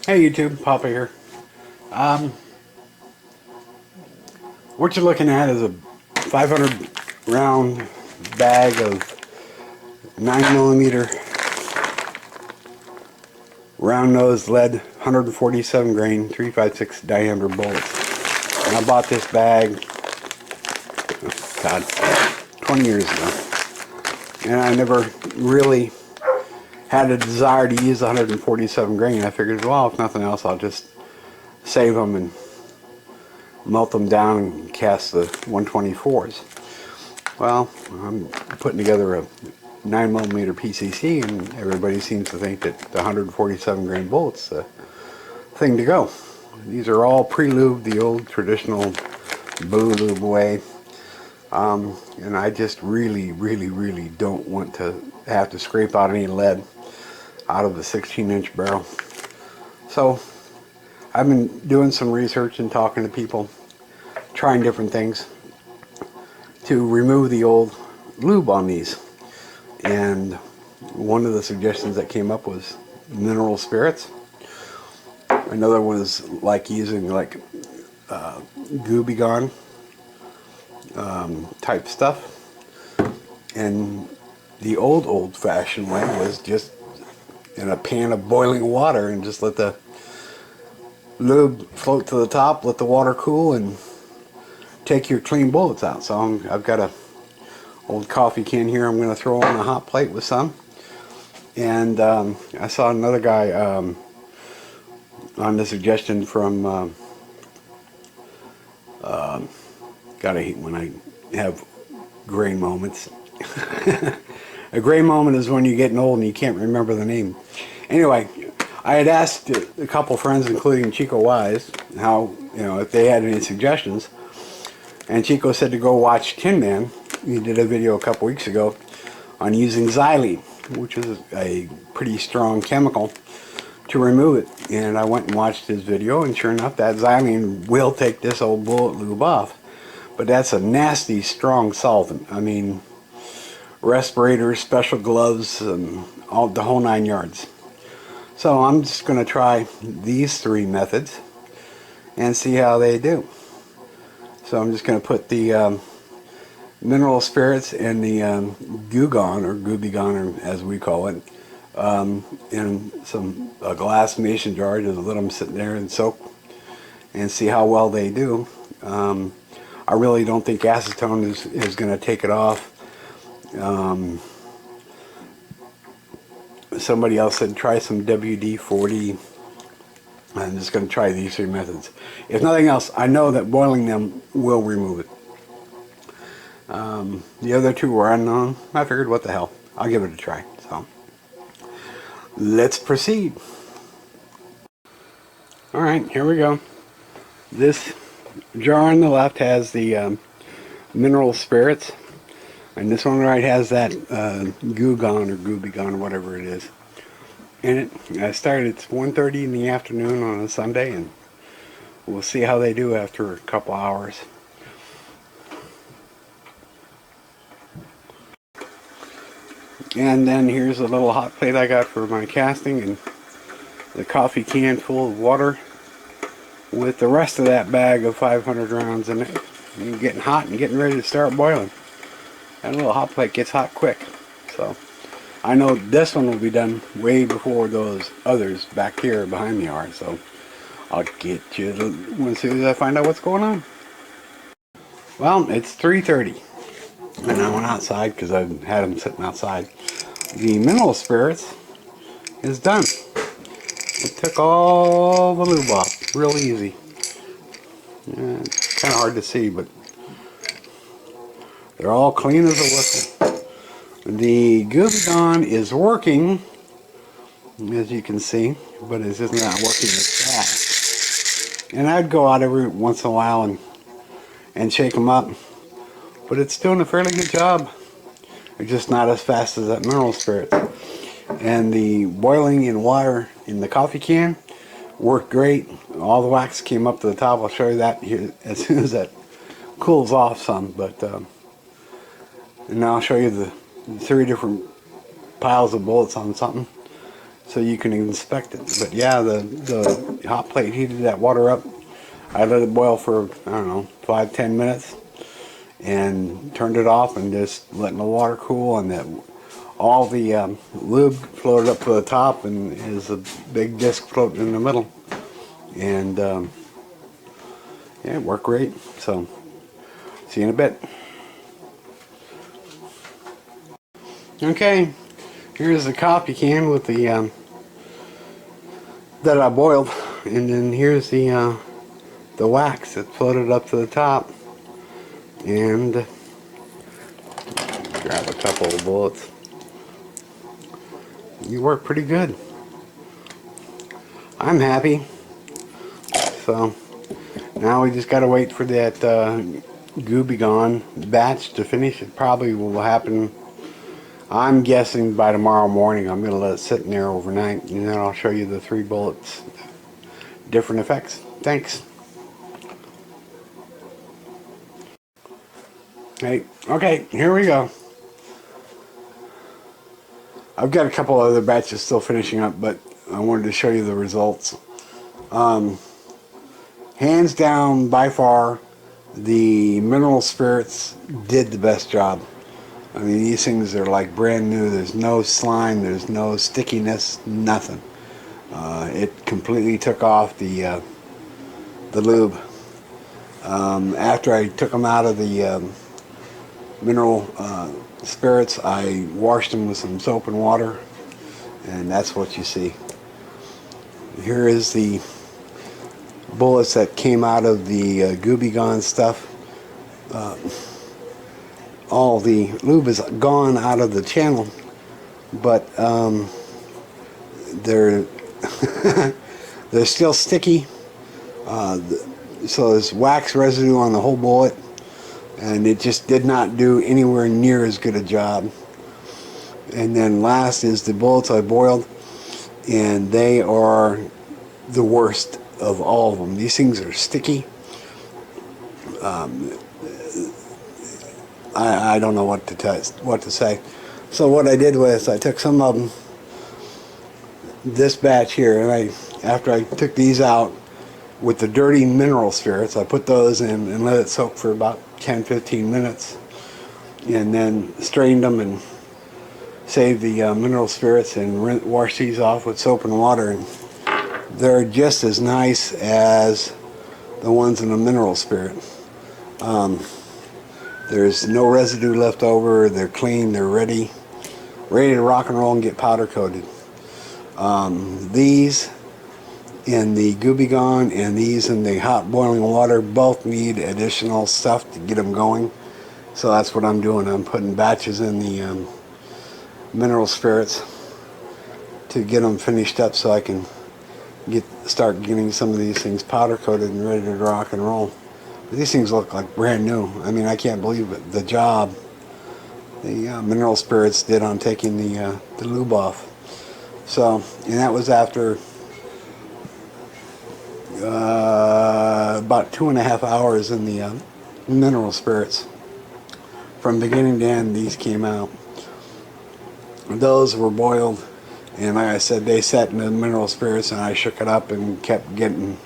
Hey YouTube, Papa here. What you're looking at is a 500 round bag of 9mm round nose lead 147 grain 356 diameter bullets. And I bought this bag, God, 20 years ago. And I never really had a desire to use 147 grain. I figured, well, if nothing else, I'll just save them and melt them down and cast the 124s. Well, I'm putting together a 9mm PCC, and everybody seems to think that the 147 grain bullet's the thing to go. These are all pre-lubed the old traditional blue lube way. And I just really don't want to have to scrape out any lead out of the 16-inch barrel. So I've been doing some research and talking to people, trying different things to remove the old lube on these. And one of the suggestions that came up was mineral spirits. Another was like using like Gooby Gone type stuff. And the old-fashioned way was just in a pan of boiling water and just let the lube float to the top, let the water cool, and take your clean bullets out. So I've got a old coffee can here I'm going to throw on a hot plate with some. And I saw another guy on the suggestion from gotta hate when I have gray moments. A gray moment is when you're getting old and you can't remember the name. Anyway, I had asked a couple friends, including Chico Wise, how, if they had any suggestions. And Chico said to go watch Tin Man. He did a video a couple weeks ago on using xylene, which is a pretty strong chemical, to remove it. And I went and watched his video, and sure enough, that xylene will take this old bullet lube off. But that's a nasty, strong solvent. I mean, respirators, special gloves, and all the whole 9 yards. So I'm just going to try these three methods and see how they do. So I'm just going to put the mineral spirits and the Gugon, or Gooby Gone, as we call it, in a glass mason jar. Just let them sit there and soak and see how well they do. I really don't think acetone is going to take it off. Somebody else said try some WD-40. I'm just going to try these three methods. If nothing else, I know that boiling them will remove it. The other two were unknown. I figured, what the hell, I'll give it a try. So let's proceed. Alright, here we go. This jar on the left has the mineral spirits, and this one right has that Gugon or Gooby Gone or whatever it is in it. I started, it's 1:30 in the afternoon on a Sunday, and we'll see how they do after a couple hours. And then here's a little hot plate I got for my casting, and the coffee can full of water with the rest of that bag of 500 rounds in it. And getting hot and getting ready to start boiling. That little hot plate gets hot quick. So I know this one will be done way before those others back here behind me are. So I'll get you as soon as I find out what's going on. Well, it's 3:30. And I went outside because I had them sitting outside. The mineral spirits is done. It took all the lube off real easy. Yeah, it's kind of hard to see, but they're all clean as a whistle. The Gooby Gone is working, as you can see, but it's just not working as fast. And I'd go out every once in a while and shake them up. But it's doing a fairly good job. It's just not as fast as that mineral spirit. And the boiling in water in the coffee can worked great. All the wax came up to the top. I'll show you that here as soon as that cools off some. But and now I'll show you the three different piles of bullets on something. so you can inspect it. But yeah, the hot plate heated that water up. I let it boil for, I don't know, 5-10 minutes and turned it off and just letting the water cool, and that all the lube floated up to the top and is a big disc floating in the middle. And yeah, it worked great. So see you in a bit. Okay, here's the coffee can with the that I boiled, and then here's the wax that floated up to the top. And grab a couple of bullets. You work pretty good. I'm happy. So now we just gotta wait for that Gooby Gone batch to finish. It probably will happen, I'm guessing, by tomorrow morning. I'm gonna let it sit in there overnight, and then I'll show you the 3 bullets, different effects. Thanks. Hey, okay, here we go. I've got a couple other batches still finishing up, but I wanted to show you the results. Hands down, by far, the mineral spirits did the best job. I mean, these things are like brand new. There's no slime, there's no stickiness, nothing. It completely took off the lube. After I took them out of the mineral spirits, I washed them with some soap and water, and that's what you see. Here is the bullets that came out of the Gooby Gone stuff. All the lube is gone out of the channel, but they're they're still sticky. So there's wax residue on the whole bullet, and it just did not do anywhere near as good a job. And then last is the bullets I boiled, and they are the worst of all of them. These things are sticky. I don't know what to say. So what I did was I took some of them, this batch here, and after I took these out with the dirty mineral spirits, I put those in and let it soak for about 10-15 minutes, and then strained them and saved the mineral spirits and washed these off with soap and water, and they're just as nice as the ones in the mineral spirit. There's no residue left over. They're clean. They're ready to rock and roll and get powder coated. These in the Gooby Gone and these in the hot boiling water both need additional stuff to get them going. So that's what I'm doing. I'm putting batches in the mineral spirits to get them finished up so I can start getting some of these things powder coated and ready to rock and roll. But these things look like brand new. I mean, I can't believe it, the job the mineral spirits did on taking the lube off. So, and that was after about 2.5 hours in the mineral spirits. From beginning to end, these came out. Those were boiled, and like I said, they sat in the mineral spirits, and I shook it up and kept getting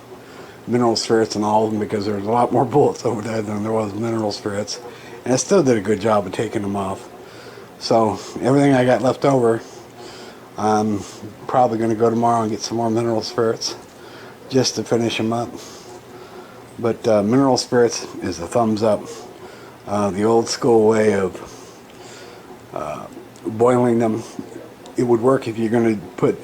mineral spirits in all of them because there's a lot more bullets over there than there was mineral spirits, and it still did a good job of taking them off. So everything I got left over, I'm probably going to go tomorrow and get some more mineral spirits just to finish them up. But mineral spirits is a thumbs up. The old school way of boiling them, it would work if you're going to put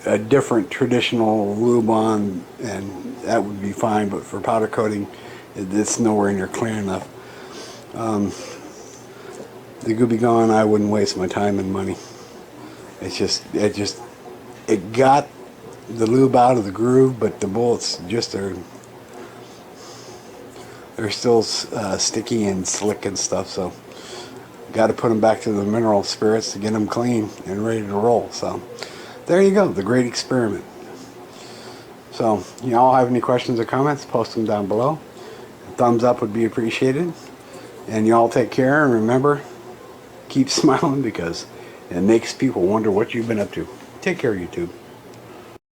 a different traditional lube on, and that would be fine, but for powder coating, it's nowhere near clear enough. The Gooby Gone, I wouldn't waste my time and money. It got the lube out of the groove, but the bullets just they're still sticky and slick and stuff, so got to put them back to the mineral spirits to get them clean and ready to roll. So there you go, the great experiment. So, you all have any questions or comments, post them down below. A thumbs up would be appreciated. And you all take care, and remember, keep smiling because it makes people wonder what you've been up to. Take care, YouTube.